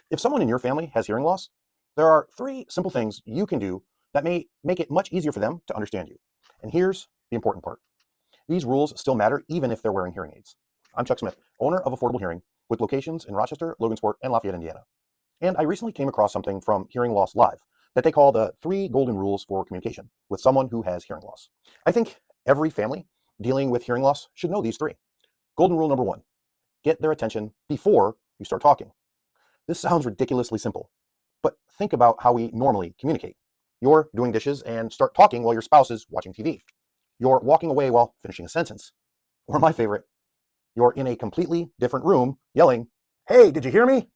If someone in your family has hearing loss, there are three simple things you can do that may make it much easier for them to understand you. And here's the important part. These rules still matter even if they're wearing hearing aids. I'm Chuck Smith, owner of Affordable Hearing, with locations in Rochester, Logansport, and Lafayette, Indiana. And I recently came across something from Hearing Loss Live that they call the 3 golden rules for communication with someone who has hearing loss. I think every family dealing with hearing loss should know these 3. Golden rule number 1, get their attention before you start talking. This sounds ridiculously simple, but think about how we normally communicate. You're doing dishes and start talking while your spouse is watching TV. You're walking away while finishing a sentence. Or my favorite, you're in a completely different room yelling, "Hey, did you hear me?"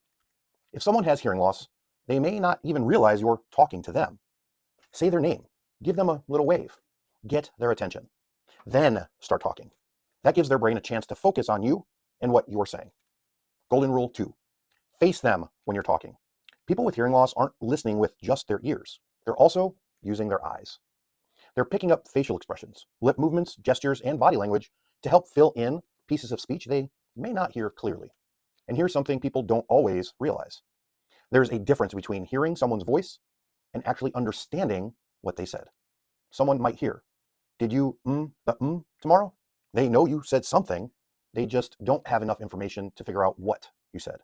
If someone has hearing loss, they may not even realize you're talking to them. Say their name, give them a little wave, get their attention, then start talking. That gives their brain a chance to focus on you and what you're saying. Golden rule 2, face them when you're talking. People with hearing loss aren't listening with just their ears. They're also using their eyes. They're picking up facial expressions, lip movements, gestures, and body language to help fill in pieces of speech they may not hear clearly. And here's something people don't always realize. There's a difference between hearing someone's voice and actually understanding what they said. Someone might hear, "Did you tomorrow?" They know you said something, they just don't have enough information to figure out what you said.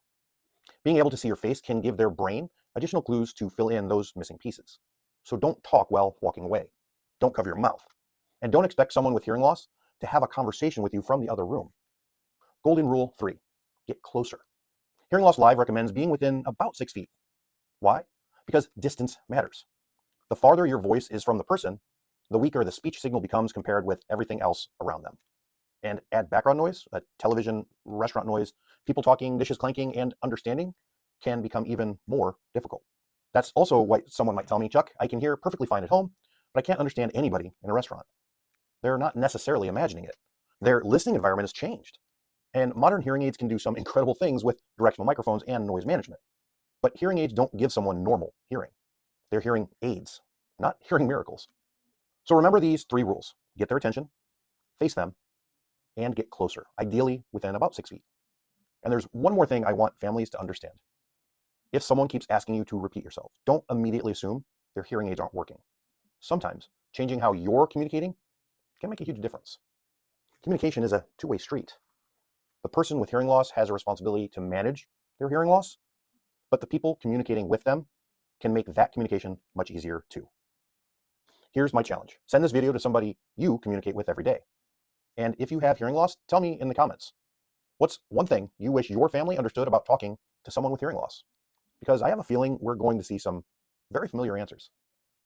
Being able to see your face can give their brain additional clues to fill in those missing pieces. So don't talk while walking away. Don't cover your mouth. And don't expect someone with hearing loss to have a conversation with you from the other room. Golden rule 3, get closer. Hearing Loss Live recommends being within about 6 feet. Why? Because distance matters. The farther your voice is from the person, the weaker the speech signal becomes compared with everything else around them. And add background noise, television, restaurant noise, people talking, dishes clanking, and understanding can become even more difficult. That's also why someone might tell me, "Chuck, I can hear perfectly fine at home, but I can't understand anybody in a restaurant." They're not necessarily imagining it. Their listening environment has changed. And modern hearing aids can do some incredible things with directional microphones and noise management. But hearing aids don't give someone normal hearing. They're hearing aids, not hearing miracles. So remember these 3 rules. Get their attention, face them, and get closer, ideally within about 6 feet. And there's one more thing I want families to understand. If someone keeps asking you to repeat yourself, don't immediately assume their hearing aids aren't working. Sometimes changing how you're communicating can make a huge difference. Communication is a two-way street. The person with hearing loss has a responsibility to manage their hearing loss, but the people communicating with them can make that communication much easier too. Here's my challenge. Send this video to somebody you communicate with every day. And if you have hearing loss, tell me in the comments. What's one thing you wish your family understood about talking to someone with hearing loss? Because I have a feeling we're going to see some very familiar answers.